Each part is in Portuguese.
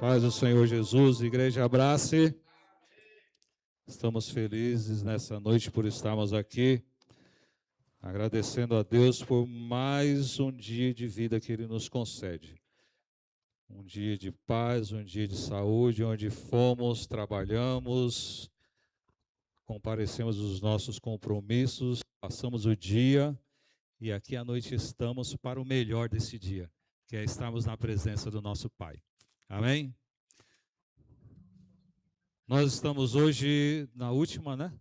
Paz do Senhor Jesus, Igreja Abrace. Estamos felizes nessa noite por estarmos aqui, agradecendo a Deus por mais um dia de vida que Ele nos concede. Um dia de paz, um dia de saúde, onde fomos, trabalhamos, comparecemos os nossos compromissos, passamos o dia e aqui à noite estamos para o melhor desse dia, que é estarmos na presença do nosso Pai. Amém? Nós estamos hoje na última,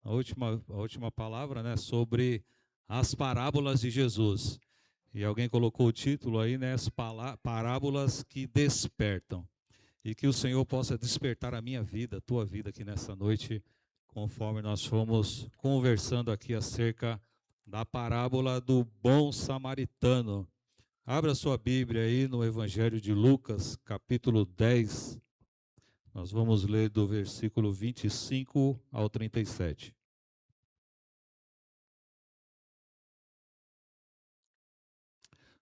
A última palavra, sobre as parábolas de Jesus. E alguém colocou o título aí, as parábolas que despertam. E que o Senhor possa despertar a minha vida, a tua vida aqui nessa noite, conforme nós fomos conversando aqui acerca da parábola do bom samaritano. Abra sua Bíblia aí no Evangelho de Lucas, capítulo 10. Nós vamos ler do versículo 25 ao 37.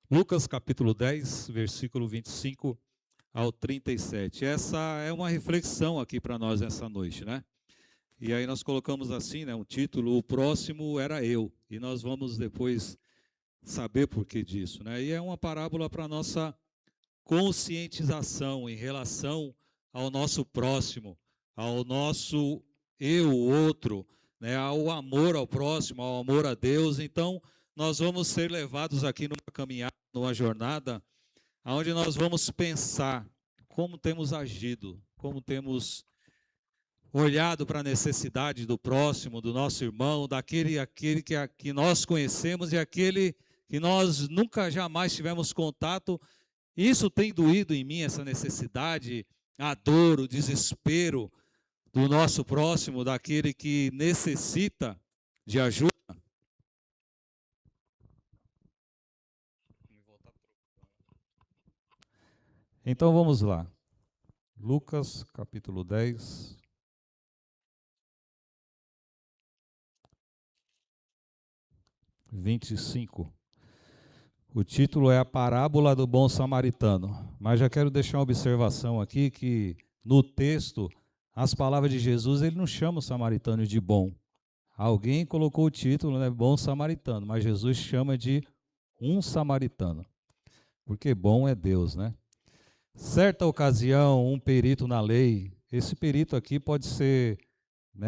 Lucas, capítulo 10, versículo 25 ao 37. Essa é uma reflexão aqui para nós nessa noite, E aí nós colocamos assim, um título, O Próximo Era Eu. E nós vamos depois saber por que disso, E é uma parábola para nossa conscientização em relação ao nosso próximo, ao nosso eu, o outro, ao amor ao próximo, ao amor a Deus. Então, nós vamos ser levados aqui numa caminhada, numa jornada, onde nós vamos pensar como temos agido, como temos olhado para a necessidade do próximo, do nosso irmão, daquele que nós conhecemos e aquele que nós nunca jamais tivemos contato. Isso tem doído em mim, essa necessidade, a dor, o desespero do nosso próximo, daquele que necessita de ajuda. Então vamos lá. Lucas, capítulo 10. (25). O título é A Parábola do Bom Samaritano. Mas já quero deixar uma observação aqui, que no texto, as palavras de Jesus, ele não chama o samaritano de bom. Alguém colocou o título, Bom Samaritano, mas Jesus chama de um samaritano. Porque bom é Deus, Certa ocasião, um perito na lei, esse perito aqui pode ser,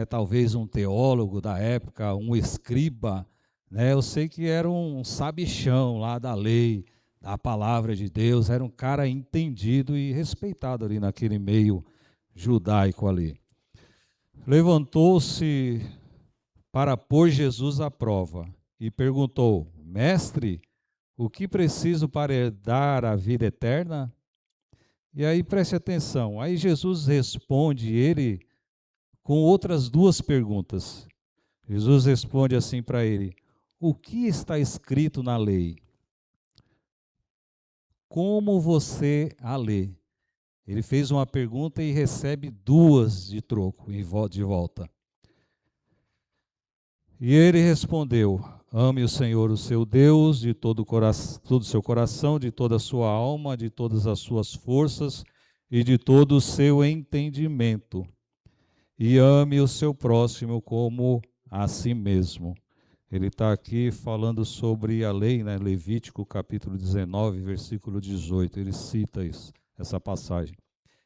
talvez um teólogo da época, um escriba, eu sei que era um sabichão lá da lei, da palavra de Deus, era um cara entendido e respeitado ali naquele meio judaico ali. Levantou-se para pôr Jesus à prova e perguntou: Mestre, o que preciso para herdar a vida eterna? E aí preste atenção, aí Jesus responde ele com outras duas perguntas. Jesus responde assim para ele: o que está escrito na lei? Como você a lê? Ele fez uma pergunta e recebe duas de troco, de volta. E ele respondeu: ame o Senhor, o seu Deus, de todo o seu coração, de toda a sua alma, de todas as suas forças e de todo o seu entendimento. E ame o seu próximo como a si mesmo. Ele está aqui falando sobre a lei, Levítico capítulo 19, versículo 18. Ele cita essa passagem.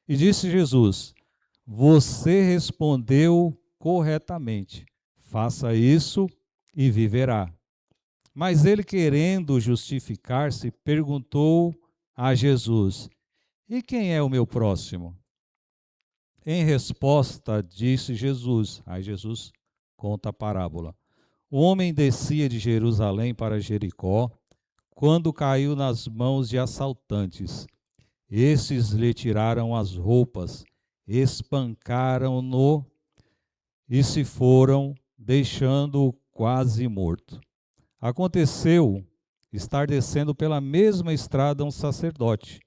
E disse Jesus: você respondeu corretamente. Faça isso e viverá. Mas ele, querendo justificar-se, perguntou a Jesus: e quem é o meu próximo? Em resposta, disse Jesus. Aí Jesus conta a parábola. O homem descia de Jerusalém para Jericó, quando caiu nas mãos de assaltantes. Esses lhe tiraram as roupas, espancaram-no e se foram, deixando-o quase morto. Aconteceu estar descendo pela mesma estrada um sacerdote.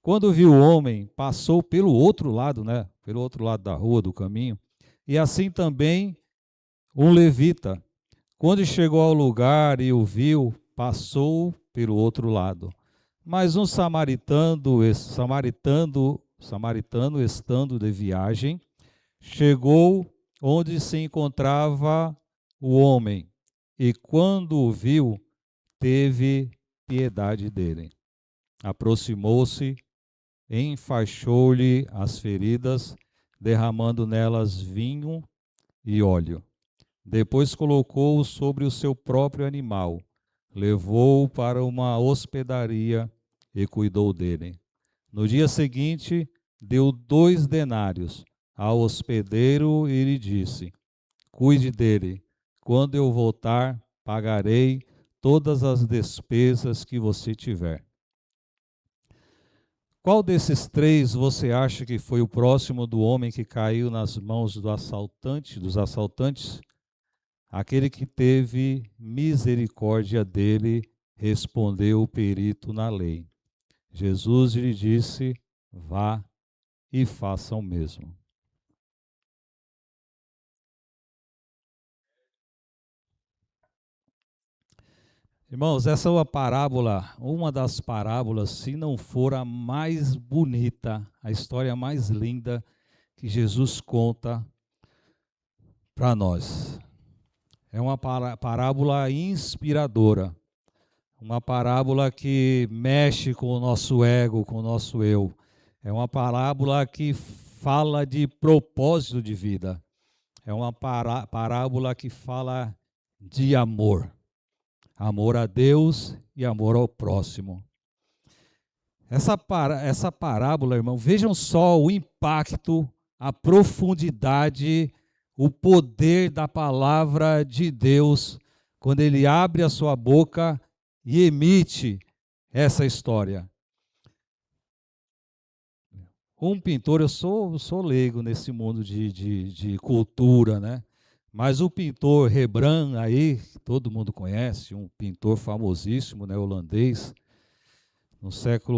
Quando viu o homem, passou pelo outro lado, pelo outro lado da rua, do caminho, e assim também um levita. Quando chegou ao lugar e o viu, passou pelo outro lado. Mas um samaritano samaritano, estando de viagem, chegou onde se encontrava o homem, e quando o viu, teve piedade dele. Aproximou-se, enfaixou-lhe as feridas, derramando nelas vinho e óleo. Depois colocou-o sobre o seu próprio animal, levou-o para uma hospedaria e cuidou dele. No dia seguinte, deu 2 denários ao hospedeiro e lhe disse: cuide dele. Quando eu voltar, pagarei todas as despesas que você tiver. Qual desses 3 você acha que foi o próximo do homem que caiu nas mãos dos assaltantes? Aquele que teve misericórdia dele, respondeu o perito na lei. Jesus lhe disse: vá e faça o mesmo. Irmãos, essa é uma das parábolas, se não for a mais bonita, a história mais linda que Jesus conta para nós. É uma parábola inspiradora, uma parábola que mexe com o nosso ego, com o nosso eu. É uma parábola que fala de propósito de vida. É uma parábola que fala de amor. Amor a Deus e amor ao próximo. Essa parábola, irmão, vejam só o impacto, a profundidade, o poder da palavra de Deus, quando ele abre a sua boca e emite essa história. Um pintor, eu sou leigo nesse mundo de cultura, né? Mas o pintor Rembrandt aí, todo mundo conhece, um pintor famosíssimo, né, holandês,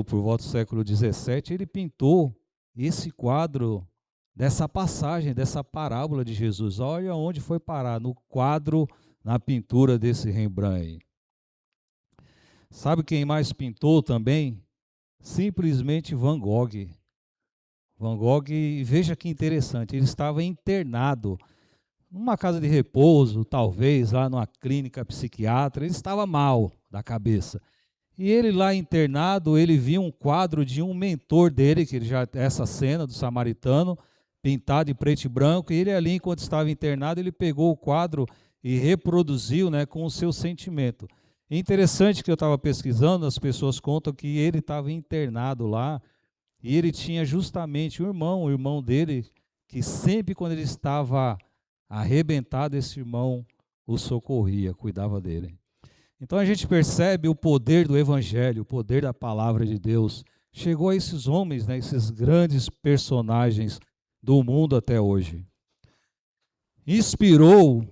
por volta do século XVII, ele pintou esse quadro dessa passagem, dessa parábola de Jesus. Olha onde foi parar, no quadro, na pintura desse Rembrandt aí. Sabe quem mais pintou também? Simplesmente Van Gogh. Van Gogh, veja que interessante, ele estava internado numa casa de repouso, talvez, lá numa clínica psiquiátrica, ele estava mal da cabeça. E ele lá internado, ele viu um quadro de um mentor dele, essa cena do samaritano, pintado em preto e branco, e ele ali, enquanto estava internado, ele pegou o quadro e reproduziu, né, com o seu sentimento. Interessante que eu estava pesquisando, as pessoas contam que ele estava internado lá, e ele tinha justamente o irmão dele, que sempre quando ele estava arrebentado, esse irmão o socorria, cuidava dele. Então a gente percebe o poder do Evangelho, o poder da palavra de Deus. Chegou a esses homens, né, esses grandes personagens do mundo até hoje. Inspirou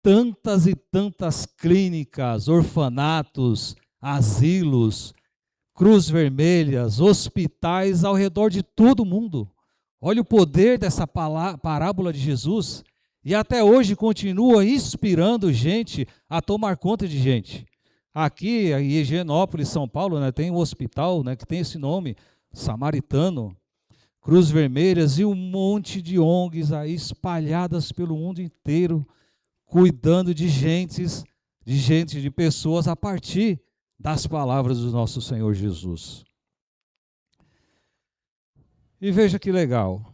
tantas e tantas clínicas, orfanatos, asilos, cruz vermelhas, hospitais ao redor de todo o mundo. Olha o poder dessa parábola de Jesus. E até hoje continua inspirando gente a tomar conta de gente. Aqui em Higienópolis, São Paulo, né, tem um hospital, né, que tem esse nome, Samaritano, Cruz Vermelhas e um monte de ONGs aí espalhadas pelo mundo inteiro, cuidando de de pessoas a partir das palavras do nosso Senhor Jesus. E veja que legal,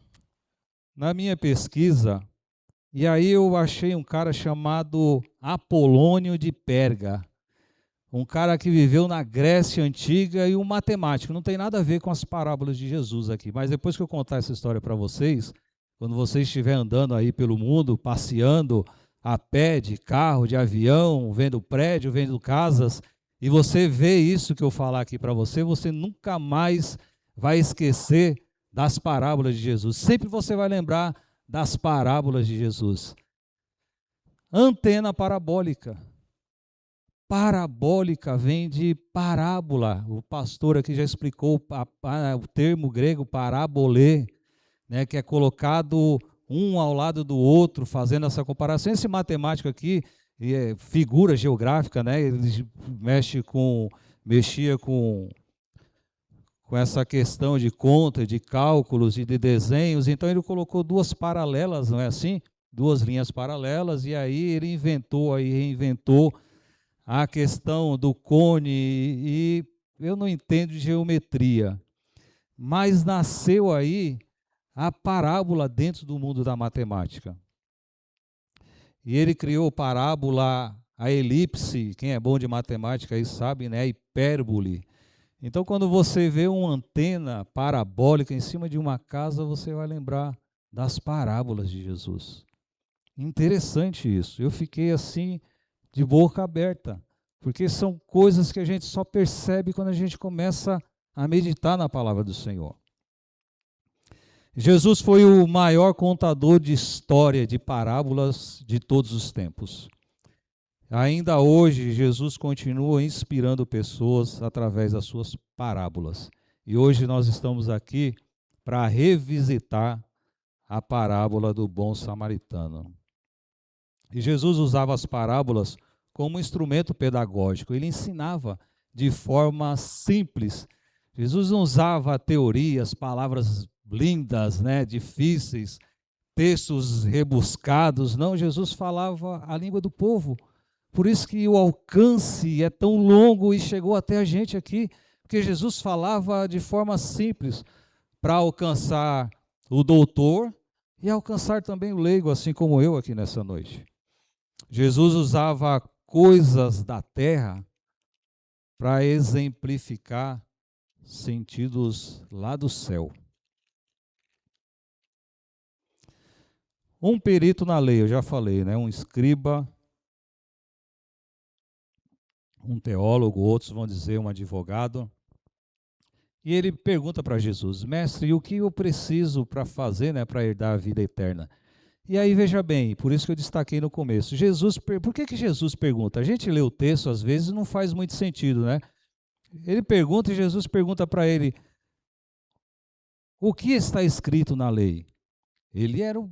na minha pesquisa, e aí eu achei um cara chamado Apolônio de Perga, um cara que viveu na Grécia Antiga e um matemático. Não tem nada a ver com as parábolas de Jesus aqui, mas depois que eu contar essa história para vocês, quando vocês estiverem andando aí pelo mundo, passeando a pé, de carro, de avião, vendo prédio, vendo casas, e você vê isso que eu falar aqui para você, você nunca mais vai esquecer das parábolas de Jesus. Sempre você vai lembrar das parábolas de Jesus. Antena parabólica. Parabólica vem de parábola. O pastor aqui já explicou o termo grego parabolê, né, que é colocado um ao lado do outro, fazendo essa comparação. Esse matemático aqui, figura geográfica, né, ele mexia com com essa questão de conta, de cálculos e de desenhos. Então ele colocou duas paralelas, não é assim? Duas linhas paralelas, e aí ele reinventou a questão do cone, e eu não entendo de geometria, mas nasceu aí a parábola dentro do mundo da matemática. E ele criou parábola, a elipse, quem é bom de matemática aí sabe, né? A hipérbole. Então, quando você vê uma antena parabólica em cima de uma casa, você vai lembrar das parábolas de Jesus. Interessante isso. Eu fiquei assim, de boca aberta, porque são coisas que a gente só percebe quando a gente começa a meditar na palavra do Senhor. Jesus foi o maior contador de história, de parábolas de todos os tempos. Ainda hoje, Jesus continua inspirando pessoas através das suas parábolas. E hoje nós estamos aqui para revisitar a parábola do bom samaritano. E Jesus usava as parábolas como instrumento pedagógico. Ele ensinava de forma simples. Jesus não usava teorias, palavras lindas, né, difíceis, textos rebuscados. Não, Jesus falava a língua do povo. Por isso que o alcance é tão longo e chegou até a gente aqui, porque Jesus falava de forma simples para alcançar o doutor e alcançar também o leigo, assim como eu aqui nessa noite. Jesus usava coisas da terra para exemplificar sentidos lá do céu. Um perito na lei, eu já falei, né? Um escriba, um teólogo, outros vão dizer um advogado. E ele pergunta para Jesus: mestre, e o que eu preciso para fazer, né, para herdar a vida eterna? E aí, veja bem, por isso que eu destaquei no começo. Por que Jesus pergunta? A gente lê o texto, às vezes, não faz muito sentido, né? Ele pergunta e Jesus pergunta para ele: o que está escrito na lei?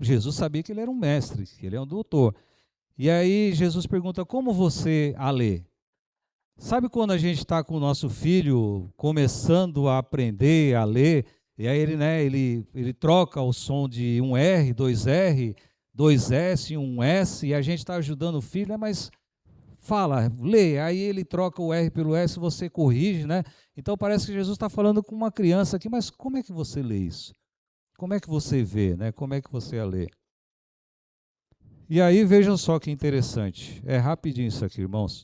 Jesus sabia que ele era um mestre, que ele é um doutor. E aí Jesus pergunta: como você a lê? Sabe quando a gente está com o nosso filho começando a aprender a ler, e aí ele troca o som de um R, dois R, dois S, um S, e a gente está ajudando o filho, né? Mas fala, lê, aí ele troca o R pelo S, você corrige, né? Então parece que Jesus está falando com uma criança aqui, mas como é que você lê isso? Como é que você vê, né? Como é que você a lê? E aí vejam só que interessante, é rapidinho isso aqui, irmãos.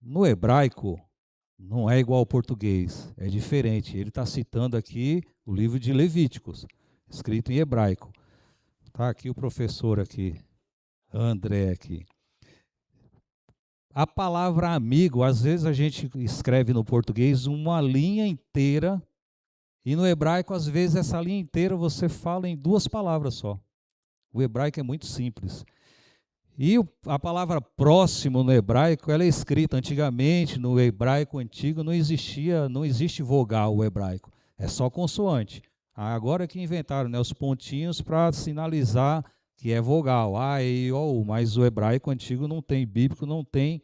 No hebraico, não é igual ao português, é diferente. Ele está citando aqui o livro de Levíticos, escrito em hebraico. Está aqui o professor aqui, André aqui. A palavra amigo, às vezes a gente escreve no português uma linha inteira, e no hebraico, às vezes, essa linha inteira você fala em duas palavras só. O hebraico é muito simples. E a palavra próximo no hebraico, ela é escrita antigamente, no hebraico antigo não existe vogal o hebraico, é só consoante. Agora que inventaram, né, os pontinhos para sinalizar que é vogal, A, E, O, U, mas o hebraico antigo não tem, bíblico não tem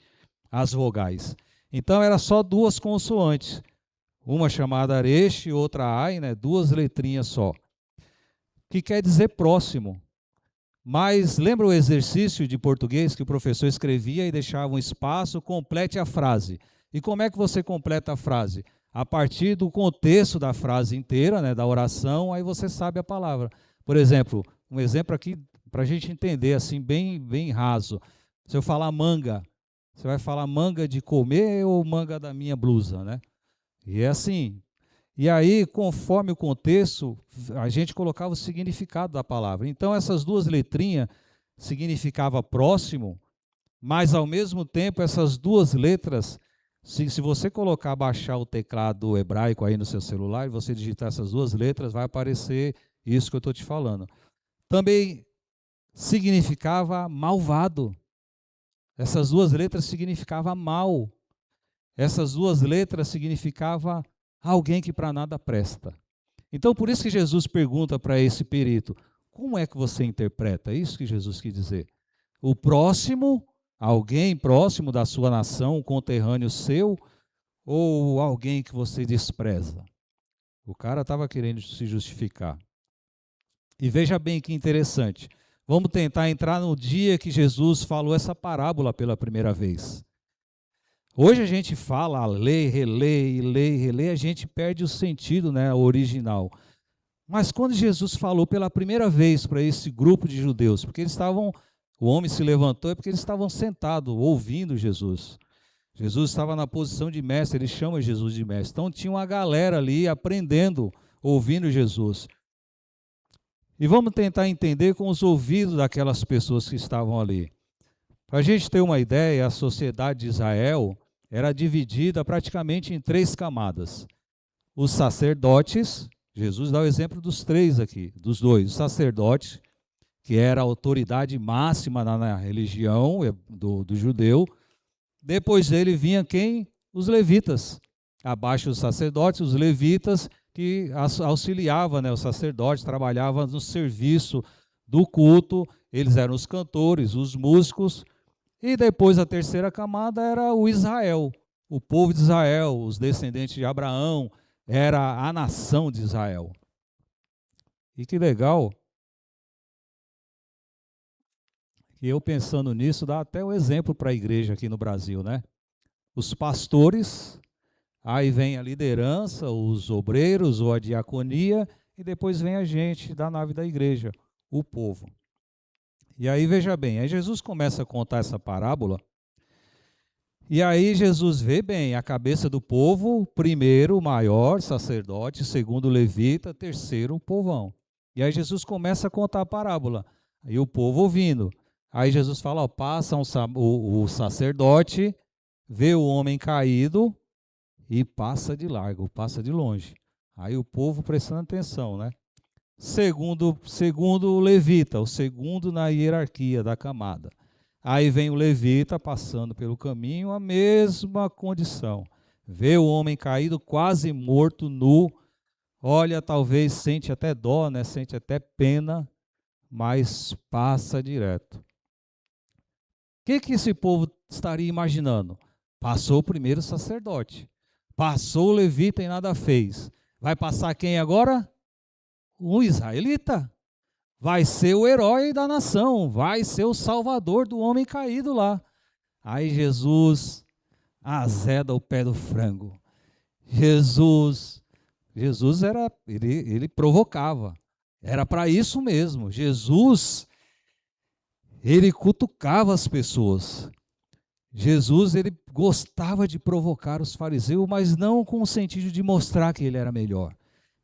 as vogais. Então era só duas consoantes, uma chamada aresh e outra ai, né, duas letrinhas só, que quer dizer próximo. Mas lembra o exercício de português que o professor escrevia e deixava um espaço, complete a frase. E como é que você completa a frase? A partir do contexto da frase inteira, né, da oração, aí você sabe a palavra. Por exemplo, um exemplo aqui para a gente entender, assim, bem raso. Se eu falar manga, você vai falar manga de comer ou manga da minha blusa, né? E é assim. E aí, conforme o contexto, a gente colocava o significado da palavra. Então, essas duas letrinhas significava próximo, mas, ao mesmo tempo, essas duas letras, se você baixar o teclado hebraico aí no seu celular, e você digitar essas duas letras, vai aparecer isso que eu estou te falando. Também significava malvado. Essas duas letras significavam mal. Essas duas letras significavam alguém que para nada presta. Então, por isso que Jesus pergunta para esse perito: como é que você interpreta? É isso que Jesus quis dizer. O próximo, alguém próximo da sua nação, um conterrâneo seu, ou alguém que você despreza? O cara estava querendo se justificar. E veja bem que interessante. Vamos tentar entrar no dia que Jesus falou essa parábola pela primeira vez. Hoje a gente fala, lê, relê, a gente perde o sentido, né, original. Mas quando Jesus falou pela primeira vez para esse grupo de judeus, porque eles estavam, o homem se levantou, é porque eles estavam sentados, ouvindo Jesus. Jesus estava na posição de mestre, ele chama Jesus de mestre. Então tinha uma galera ali aprendendo, ouvindo Jesus. E vamos tentar entender com os ouvidos daquelas pessoas que estavam ali. Para a gente ter uma ideia, a sociedade de Israel era dividida praticamente em 3 camadas. Os sacerdotes, Jesus dá o exemplo dos 3 aqui, dos 2. Os sacerdotes, que era a autoridade máxima na religião do judeu. Depois dele vinha quem? Os levitas. Abaixo dos sacerdotes, os levitas, que auxiliavam, né, os sacerdotes, trabalhavam no serviço do culto. Eles eram os cantores, os músicos. E depois a terceira camada era o Israel, o povo de Israel, os descendentes de Abraão, era a nação de Israel. E que legal, que eu pensando nisso, dá até um exemplo para a igreja aqui no Brasil, né? Os pastores, aí vem a liderança, os obreiros ou a diaconia, e depois vem a gente da nave da igreja, o povo. E aí veja bem, aí Jesus começa a contar essa parábola, e aí Jesus vê bem a cabeça do povo, primeiro o maior sacerdote, segundo o levita, terceiro o povão. E aí Jesus começa a contar a parábola, aí o povo ouvindo. Aí Jesus fala, ó, passa o sacerdote, vê o homem caído e passa de largo, passa de longe. Aí o povo prestando atenção, né? Segundo o levita, o segundo na hierarquia da camada. Aí vem o levita passando pelo caminho, a mesma condição. Vê o homem caído, quase morto, nu. Olha, talvez sente até dó, né? Sente até pena, mas passa direto. O que esse povo estaria imaginando? Passou o primeiro sacerdote. Passou o levita e nada fez. Vai passar quem agora? O israelita. Vai ser o herói da nação, vai ser o salvador do homem caído lá. Aí Jesus azeda o pé do frango. Jesus era, ele provocava. Era para isso mesmo. Jesus, ele cutucava as pessoas. Jesus, ele gostava de provocar os fariseus, mas não com o sentido de mostrar que ele era melhor,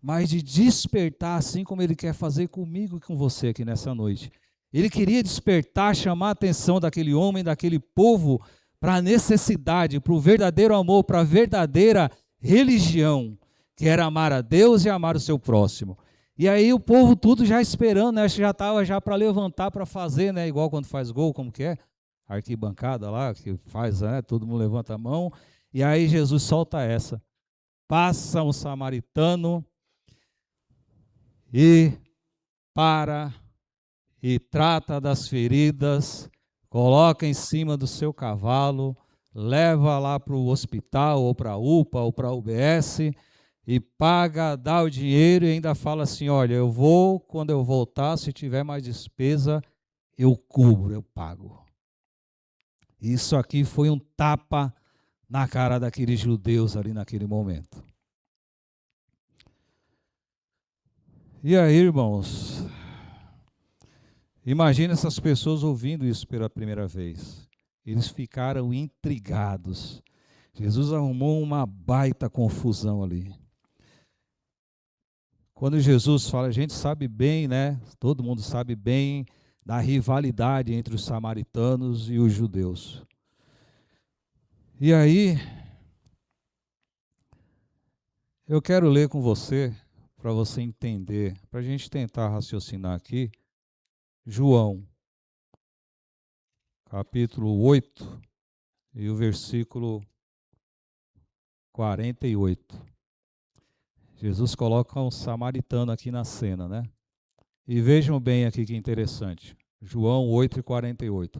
mas de despertar, assim como ele quer fazer comigo e com você aqui nessa noite. Ele queria despertar, chamar a atenção daquele homem, daquele povo, para a necessidade, para o verdadeiro amor, para a verdadeira religião, que era amar a Deus e amar o seu próximo. E aí o povo tudo já esperando, né? Acho que já estava já para levantar, para fazer, né? Igual quando faz gol, como que é? A arquibancada lá, que faz, né? Todo mundo levanta a mão. E aí Jesus solta essa. Passa um samaritano e para e trata das feridas, coloca em cima do seu cavalo, leva lá para o hospital, ou para a UPA, ou para a UBS, e paga, dá o dinheiro e ainda fala assim, olha, eu vou, quando eu voltar, se tiver mais despesa, eu cubro, eu pago. Isso aqui foi um tapa na cara daqueles judeus ali naquele momento. E aí, irmãos, imagina essas pessoas ouvindo isso pela primeira vez. Eles ficaram intrigados. Jesus arrumou uma baita confusão ali. Quando Jesus fala, a gente sabe bem, né? Todo mundo sabe bem da rivalidade entre os samaritanos e os judeus. E aí, eu quero ler com você, para você entender, para a gente tentar raciocinar aqui, João, capítulo 8, e o versículo 48. Jesus coloca um samaritano aqui na cena, né? E vejam bem aqui que interessante. João 8 e 48.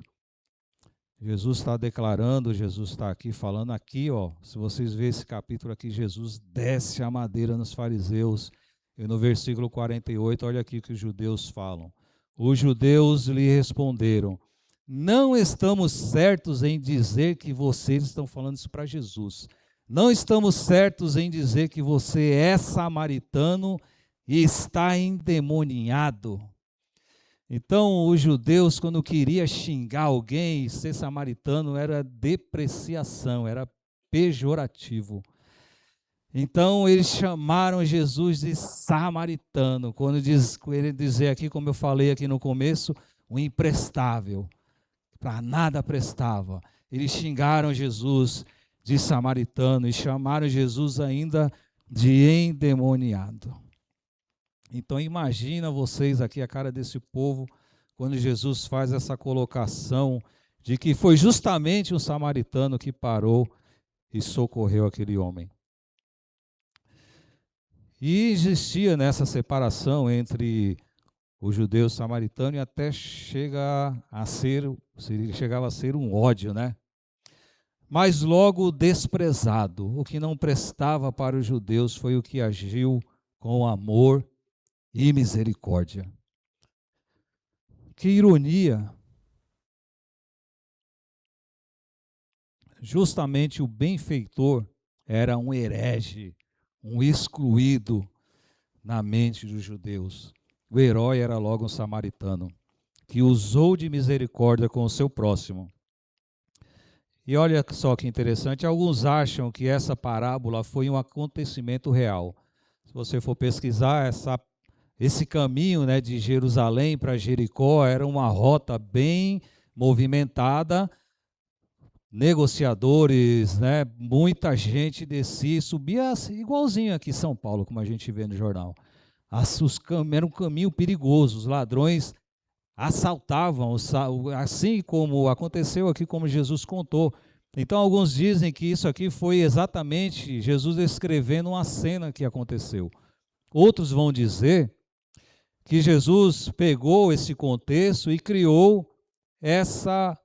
Jesus está declarando, Jesus está aqui falando aqui, ó. Se vocês verem esse capítulo aqui, Jesus desce a madeira nos fariseus. E no versículo 48, olha aqui o que os judeus falam. Os judeus lhe responderam: não estamos certos em dizer que vocês estão falando isso para Jesus. Não estamos certos em dizer que você é samaritano e está endemoniado. Então, os judeus, quando queriam xingar alguém, ser samaritano era depreciação, era pejorativo. Então, eles chamaram Jesus de samaritano, quando ele dizer aqui, como eu falei aqui no começo, um imprestável, para nada prestava. Eles xingaram Jesus de samaritano e chamaram Jesus ainda de endemoniado. Então imagina vocês aqui a cara desse povo quando Jesus faz essa colocação de que foi justamente um samaritano que parou e socorreu aquele homem. E existia nessa separação entre o judeu e o samaritano e até chegava a ser um ódio, né? Mas logo desprezado. O que não prestava para os judeus foi o que agiu com amor e misericórdia. Que ironia! Justamente o benfeitor era um herege, um excluído na mente dos judeus. O herói era logo um samaritano, que usou de misericórdia com o seu próximo. E olha só que interessante, alguns acham que essa parábola foi um acontecimento real. Se você for pesquisar, esse caminho, né, de Jerusalém para Jericó era uma rota bem movimentada, negociadores, né, muita gente descia e subia igualzinho aqui em São Paulo, como a gente vê no jornal. Era um caminho perigoso, os ladrões assaltavam, assim como aconteceu aqui, como Jesus contou. Então alguns dizem que isso aqui foi exatamente Jesus descrevendo uma cena que aconteceu. Outros vão dizer que Jesus pegou esse contexto e criou essa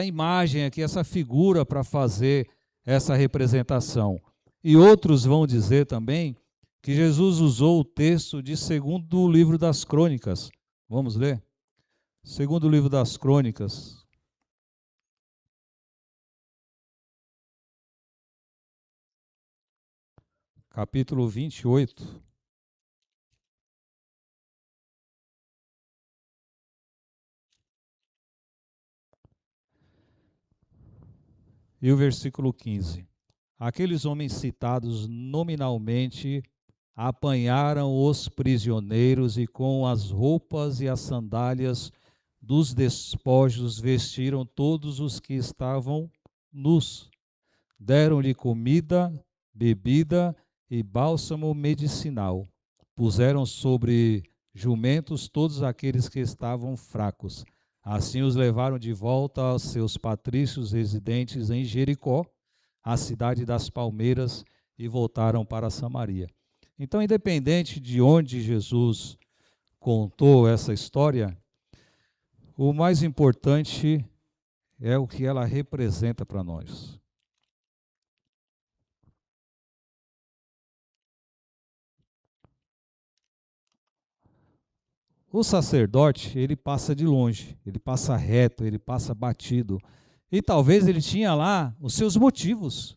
imagem aqui, essa figura para fazer essa representação. E outros vão dizer também que Jesus usou o texto de segundo livro das Crônicas. Vamos ler? Segundo livro das Crônicas. Capítulo 28. E o versículo 15. Aqueles homens citados nominalmente apanharam os prisioneiros e com as roupas e as sandálias dos despojos vestiram todos os que estavam nus. Deram-lhe comida, bebida e bálsamo medicinal. Puseram sobre jumentos todos aqueles que estavam fracos. Assim os levaram de volta aos seus patrícios residentes em Jericó, a cidade das palmeiras, e voltaram para Samaria. Então, independente de onde Jesus contou essa história, o mais importante é o que ela representa para nós. O sacerdote, ele passa de longe, ele passa reto, ele passa batido. E talvez ele tinha lá os seus motivos.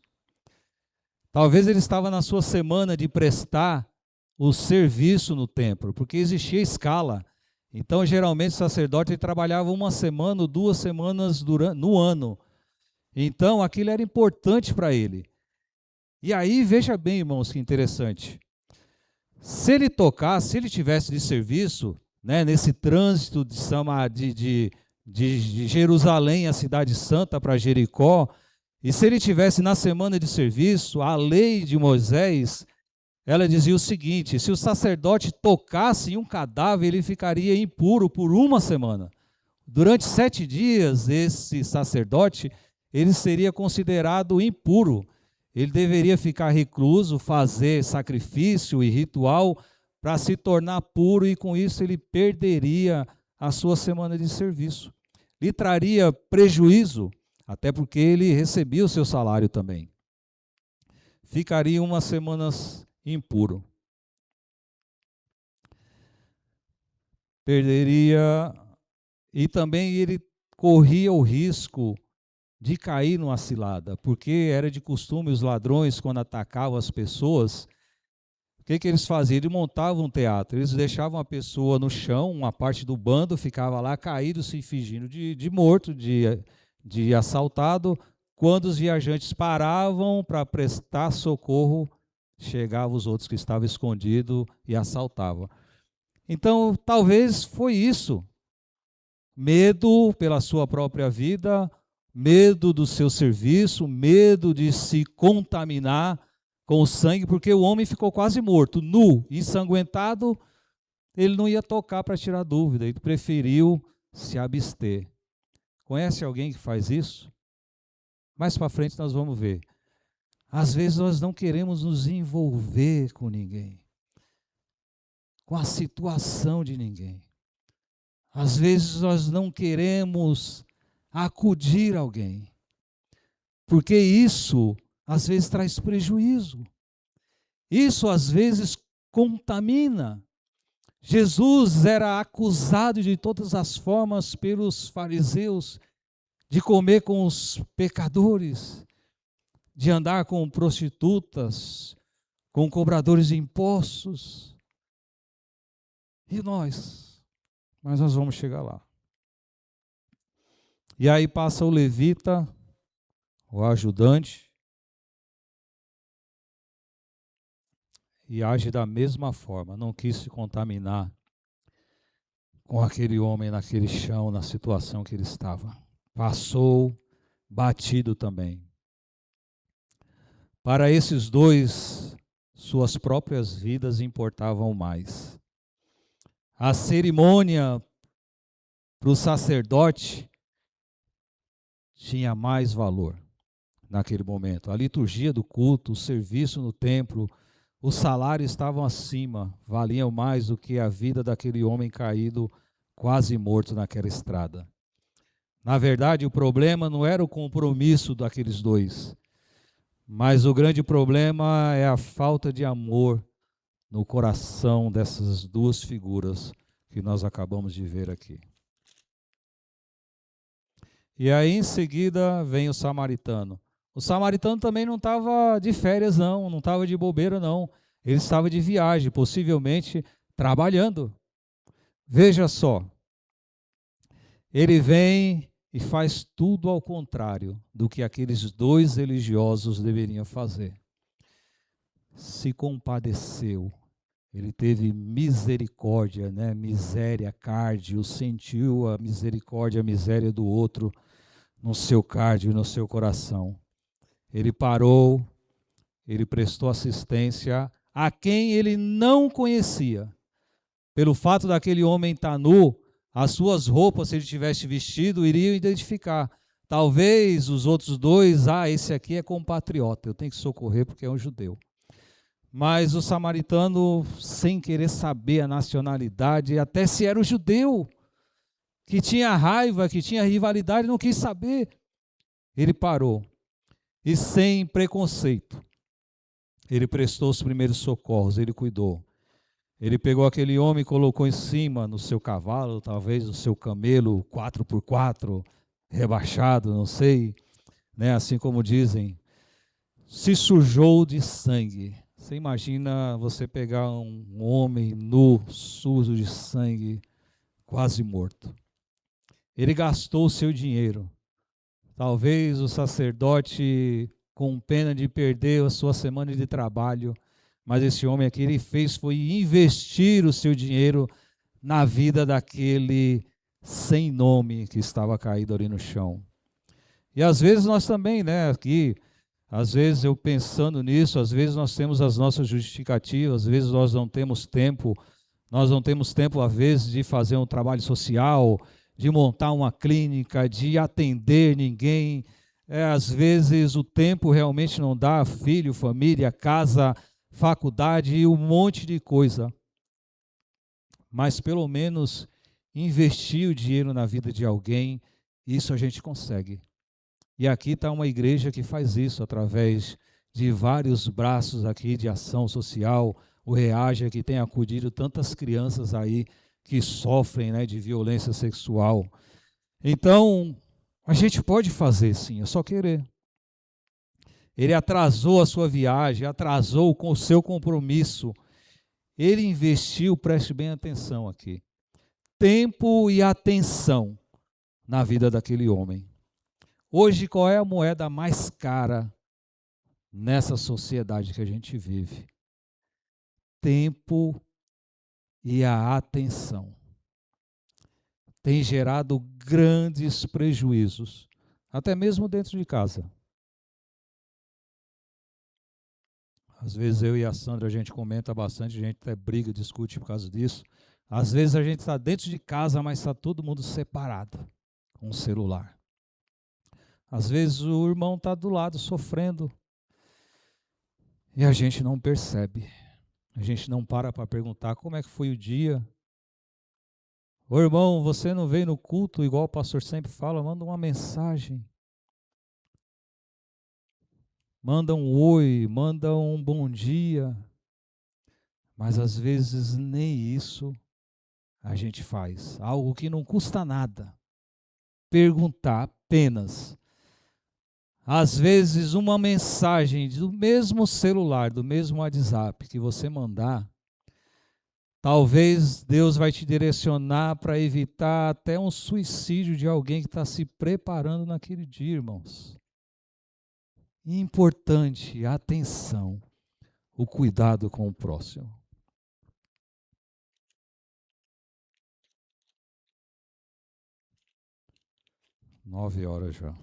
Talvez ele estava na sua semana de prestar o serviço no templo, porque existia escala. Então, geralmente, o sacerdote ele trabalhava uma semana ou 2 semanas no ano. Então, aquilo era importante para ele. E aí, veja bem, irmãos, que interessante. Se ele tivesse de serviço, né, nesse trânsito de Jerusalém, a cidade santa, para Jericó, e se ele tivesse na semana de serviço, a lei de Moisés, ela dizia o seguinte: se o sacerdote tocasse em um cadáver, ele ficaria impuro por 1 semana. Durante 7 dias, esse sacerdote, ele seria considerado impuro. Ele deveria ficar recluso, fazer sacrifício e ritual para se tornar puro, e com isso ele perderia a sua semana de serviço. lhe traria prejuízo, até porque ele recebia o seu salário também. Ficaria umas semanas impuro. Perderia, e também ele corria o risco de cair numa cilada, porque era de costume os ladrões, quando atacavam as pessoas, o que eles faziam? Eles montavam um teatro, eles deixavam a pessoa no chão, uma parte do bando ficava lá caído, se fingindo de morto, de assaltado. Quando os viajantes paravam para prestar socorro, chegavam os outros que estavam escondidos e assaltavam. Então, talvez foi isso. Medo pela sua própria vida, medo do seu serviço, medo de se contaminar com o sangue, porque o homem ficou quase morto, nu, ensanguentado, ele não ia tocar para tirar dúvida, ele preferiu se abster. Conhece alguém que faz isso? Mais para frente nós vamos ver. Às vezes nós não queremos nos envolver com ninguém, com a situação de ninguém. Às vezes nós não queremos acudir alguém, porque isso às vezes traz prejuízo. Isso às vezes contamina. Jesus era acusado de todas as formas pelos fariseus de comer com os pecadores, de andar com prostitutas, com cobradores de impostos. E nós? Mas nós vamos chegar lá. E aí passa o levita, o ajudante, e age da mesma forma, não quis se contaminar com aquele homem naquele chão, na situação que ele estava. Passou batido também. Para esses dois, suas próprias vidas importavam mais. A cerimônia para o sacerdote tinha mais valor naquele momento. A liturgia do culto, o serviço no templo, os salários estavam acima, valiam mais do que a vida daquele homem caído, quase morto naquela estrada. Na verdade, o problema não era o compromisso daqueles dois, mas o grande problema é a falta de amor no coração dessas duas figuras que nós acabamos de ver aqui. E aí em seguida vem o samaritano. O samaritano também não estava de férias não estava de bobeira não. Ele estava de viagem, possivelmente trabalhando. Veja só, ele vem e faz tudo ao contrário do que aqueles dois religiosos deveriam fazer. Se compadeceu, ele teve misericórdia, miséria, cardio, sentiu a misericórdia, a miséria do outro no seu cardio e no seu coração. Ele parou, ele prestou assistência a quem ele não conhecia. Pelo fato daquele homem estar nu, as suas roupas, se ele tivesse vestido, iriam identificar. Talvez os outros dois, esse aqui é compatriota, eu tenho que socorrer porque é um judeu. Mas o samaritano, sem querer saber a nacionalidade, até se era um judeu, que tinha raiva, que tinha rivalidade, não quis saber. Ele parou. E sem preconceito, ele prestou os primeiros socorros, ele cuidou. Ele pegou aquele homem e colocou em cima no seu cavalo, talvez no seu camelo 4x4, rebaixado, não sei, assim como dizem, se sujou de sangue. Você imagina você pegar um homem nu, sujo de sangue, quase morto. Ele gastou o seu dinheiro. Talvez o sacerdote, com pena de perder a sua semana de trabalho, mas esse homem aqui, ele fez foi investir o seu dinheiro na vida daquele sem nome que estava caído ali no chão. E às vezes nós também, aqui, às vezes eu pensando nisso, às vezes nós temos as nossas justificativas, às vezes nós não temos tempo às vezes de fazer um trabalho social, de montar uma clínica, de atender ninguém. Às vezes o tempo realmente não dá, filho, família, casa, faculdade e um monte de coisa. Mas pelo menos investir o dinheiro na vida de alguém Isso a gente consegue. E aqui está uma igreja que faz isso através de vários braços aqui de ação social. O Reaja, que tem acudido tantas crianças aí que sofrem, né, de violência sexual. Então, a gente pode fazer sim, é só querer. Ele atrasou a sua viagem, atrasou com o seu compromisso. Ele investiu, preste bem atenção aqui, tempo e atenção na vida daquele homem. Hoje, qual é a moeda mais cara nessa sociedade que a gente vive? Tempo e a atenção. Tem gerado grandes prejuízos, até mesmo dentro de casa. Às vezes eu e a Sandra, a gente comenta bastante, a gente até briga, discute por causa disso. Às vezes a gente está dentro de casa, mas está todo mundo separado, com o celular. Às vezes o irmão está do lado sofrendo e a gente não percebe. A gente não para perguntar como é que foi o dia. Ô irmão, você não veio no culto, igual o pastor sempre fala, manda uma mensagem. Manda um oi, manda um bom dia. Mas às vezes nem isso a gente faz. Algo que não custa nada. Perguntar apenas. Às vezes uma mensagem do mesmo celular, do mesmo WhatsApp que você mandar, talvez Deus vai te direcionar para evitar até um suicídio de alguém que está se preparando naquele dia, irmãos. Importante, atenção, o cuidado com o próximo. Nove horas já.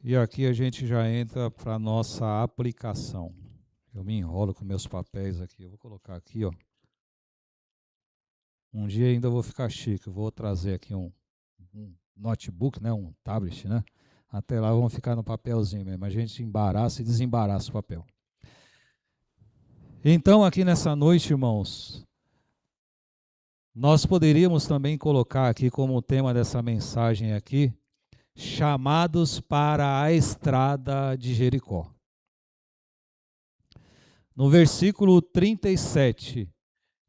E aqui a gente já entra para a nossa aplicação. Eu me enrolo com meus papéis aqui. Eu vou colocar aqui, ó. Um dia ainda eu vou ficar chique. Eu vou trazer aqui um notebook, né? Um tablet, né? Até lá vamos ficar no papelzinho mesmo. A gente embaraça e desembaraça o papel. Então, aqui nessa noite, irmãos, nós poderíamos também colocar aqui como tema dessa mensagem aqui, chamados para a estrada de Jericó. No versículo 37,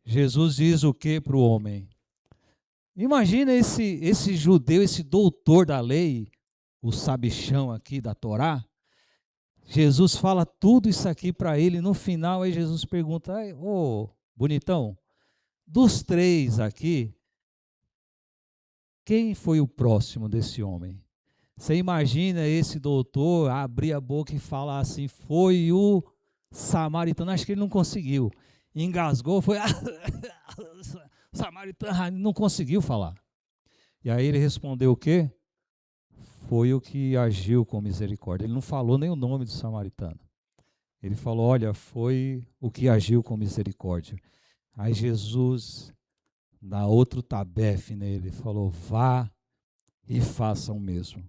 Jesus diz o que para o homem? Imagina esse judeu, esse doutor da lei, o sabichão aqui da Torá. Jesus fala tudo isso aqui para ele. No final, aí Jesus pergunta: ô, bonitão, dos três aqui, quem foi o próximo desse homem? Você imagina esse doutor abrir a boca e falar assim: foi o samaritano. Acho que ele não conseguiu. Engasgou, foi. Samaritano não conseguiu falar. E aí ele respondeu o quê? Foi o que agiu com misericórdia. Ele não falou nem o nome do samaritano. Ele falou: olha, foi o que agiu com misericórdia. Aí Jesus dá outro tabefe nele, falou: vá e faça o mesmo.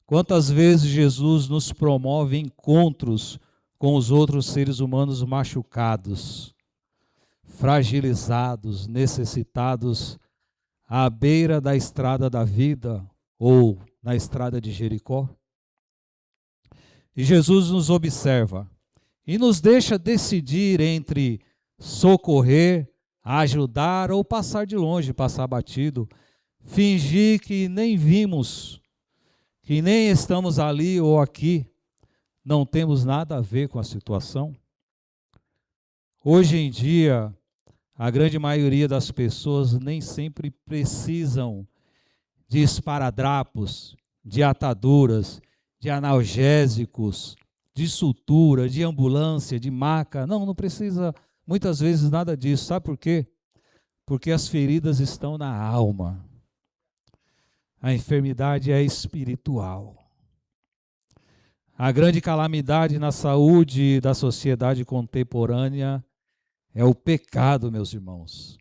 Quantas vezes Jesus nos promove encontros com os outros seres humanos machucados, fragilizados, necessitados, à beira da estrada da vida ou na estrada de Jericó? E Jesus nos observa e nos deixa decidir entre socorrer, ajudar ou passar de longe, passar batido, fingir que nem vimos, que nem estamos ali ou aqui, não temos nada a ver com a situação. Hoje em dia, a grande maioria das pessoas nem sempre precisam de esparadrapos, de ataduras, de analgésicos, de sutura, de ambulância, de maca. Não precisa muitas vezes nada disso. Sabe por quê? Porque as feridas estão na alma. A enfermidade é espiritual. A grande calamidade na saúde da sociedade contemporânea é o pecado, meus irmãos.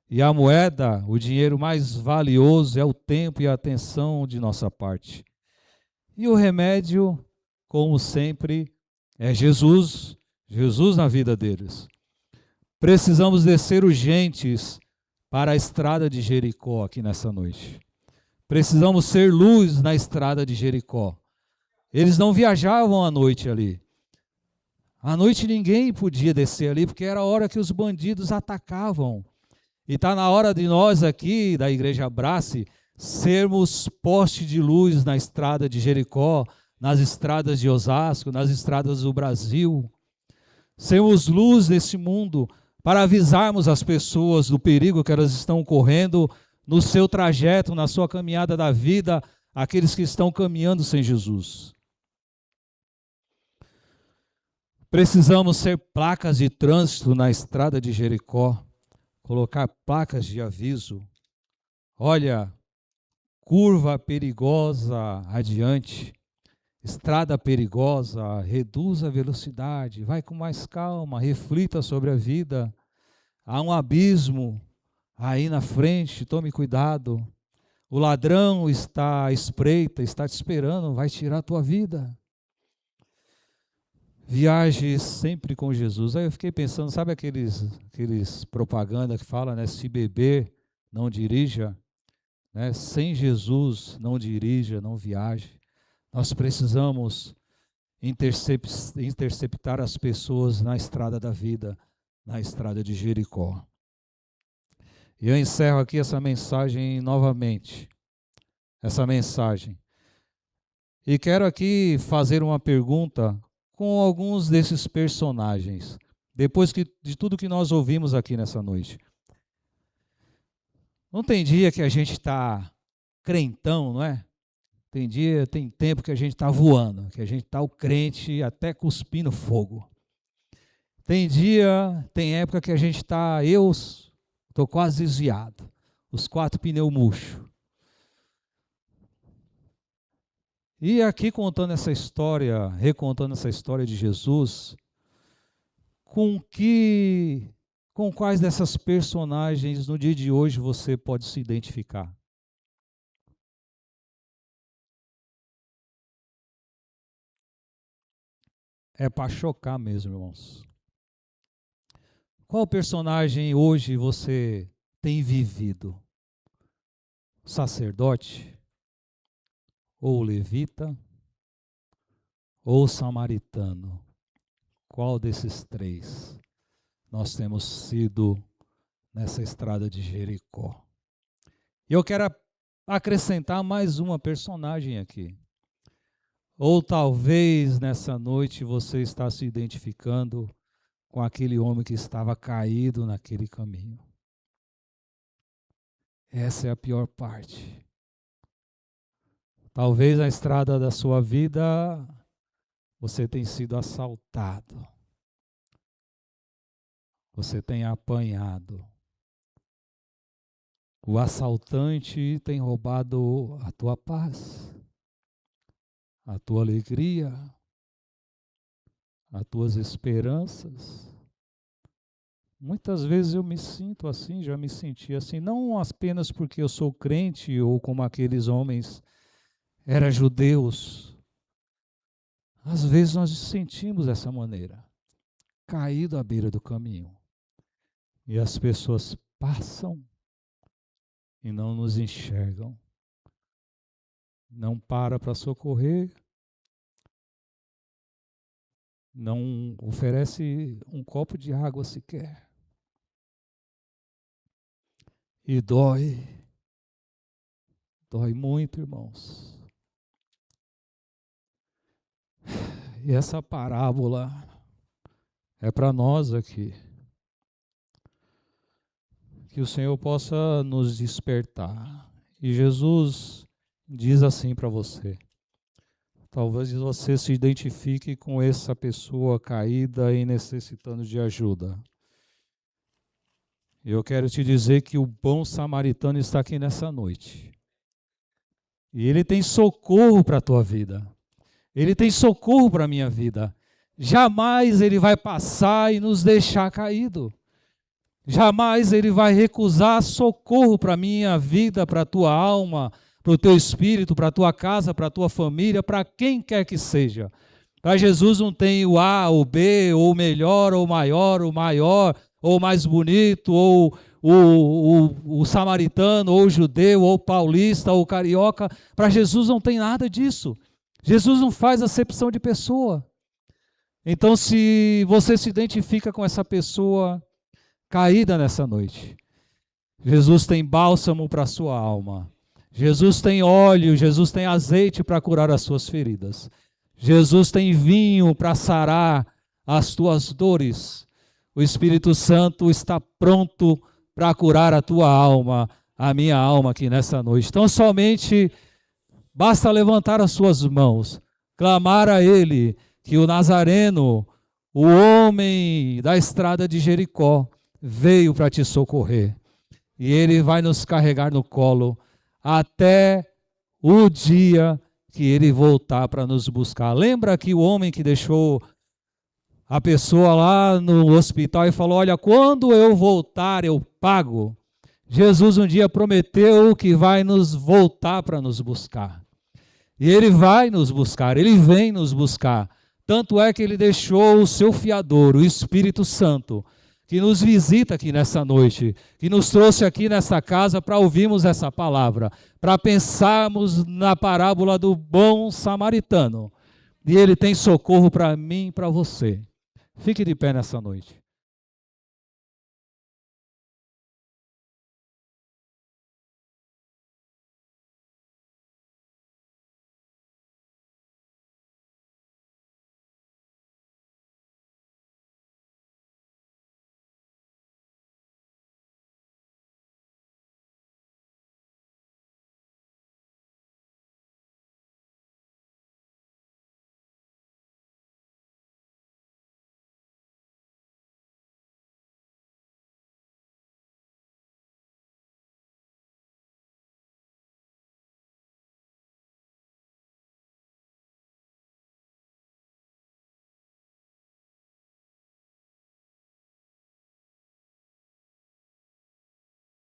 E a moeda, o dinheiro mais valioso é o tempo e a atenção de nossa parte. E o remédio, como sempre, é Jesus. Jesus na vida deles. Precisamos descer urgentes para a estrada de Jericó aqui nessa noite. Precisamos ser luz na estrada de Jericó. Eles não viajavam à noite ali. À noite ninguém podia descer ali, porque era a hora que os bandidos atacavam. E está na hora de nós aqui, da Igreja Abrace, sermos poste de luz na estrada de Jericó, nas estradas de Osasco, nas estradas do Brasil. Sermos luz nesse mundo para avisarmos as pessoas do perigo que elas estão correndo no seu trajeto, na sua caminhada da vida, aqueles que estão caminhando sem Jesus. Precisamos ser placas de trânsito na estrada de Jericó, colocar placas de aviso. Olha, curva perigosa adiante, estrada perigosa, reduza a velocidade, vai com mais calma, reflita sobre a vida. Há um abismo aí na frente, tome cuidado. O ladrão está à espreita, está te esperando, vai tirar a tua vida. Viaje sempre com Jesus. Aí eu fiquei pensando, sabe aqueles propaganda que fala, né? Se beber, não dirija. Né? Sem Jesus, não dirija, não viaje. Nós precisamos interceptar as pessoas na estrada da vida, na estrada de Jericó. E eu encerro aqui essa mensagem novamente. Essa mensagem. E quero aqui fazer uma pergunta com alguns desses personagens, depois de tudo que nós ouvimos aqui nessa noite. Não tem dia que a gente está crentão, não é? Tem tempo que a gente está voando, que a gente está o crente até cuspindo fogo. Tem época que a gente está, eu estou quase desviado, os 4 pneus murchos. E aqui recontando essa história de Jesus, com quais dessas personagens no dia de hoje você pode se identificar? É para chocar mesmo, irmãos. Qual personagem hoje você tem vivido? O sacerdote? Ou o levita? Ou o samaritano? Qual desses 3 nós temos sido nessa estrada de Jericó? E eu quero acrescentar mais uma personagem aqui. Ou talvez nessa noite você está se identificando com aquele homem que estava caído naquele caminho. Essa é a pior parte. Talvez na estrada da sua vida você tenha sido assaltado. Você tenha apanhado. O assaltante tem roubado a tua paz, a tua alegria, as tuas esperanças. Muitas vezes eu me sinto assim, já me senti assim, não apenas porque eu sou crente ou como aqueles homens eram judeus. Às vezes nós nos sentimos dessa maneira, caído à beira do caminho. E as pessoas passam e não nos enxergam. Não para socorrer. Não oferece um copo de água sequer. E dói. Dói muito, irmãos. E essa parábola é para nós aqui. Que o Senhor possa nos despertar. E Jesus diz assim para você. Talvez você se identifique com essa pessoa caída e necessitando de ajuda. Eu quero te dizer que o bom samaritano está aqui nessa noite. E ele tem socorro para a tua vida. Ele tem socorro para a minha vida. Jamais ele vai passar e nos deixar caído. Jamais ele vai recusar socorro para a minha vida, para a tua alma, para o teu espírito, para a tua casa, para a tua família, para quem quer que seja. Para Jesus não tem o A, o B, ou o melhor, ou o maior, ou mais bonito, ou o samaritano, ou o judeu, ou o paulista, ou o carioca. Para Jesus não tem nada disso. Jesus não faz acepção de pessoa. Então, se você se identifica com essa pessoa caída nessa noite, Jesus tem bálsamo para a sua alma. Jesus tem óleo, Jesus tem azeite para curar as suas feridas. Jesus tem vinho para sarar as tuas dores. O Espírito Santo está pronto para curar a tua alma, a minha alma aqui nessa noite. Então, somente basta levantar as suas mãos, clamar a Ele, que o Nazareno, o homem da estrada de Jericó, veio para te socorrer. E Ele vai nos carregar no colo até o dia que Ele voltar para nos buscar. Lembra que o homem que deixou a pessoa lá no hospital e falou, olha, quando eu voltar eu pago. Jesus um dia prometeu que vai nos voltar para nos buscar. E Ele vai nos buscar, Ele vem nos buscar. Tanto é que Ele deixou o seu fiador, o Espírito Santo, que nos visita aqui nessa noite, que nos trouxe aqui nessa casa para ouvirmos essa palavra, para pensarmos na parábola do bom samaritano. E Ele tem socorro para mim e para você. Fique de pé nessa noite.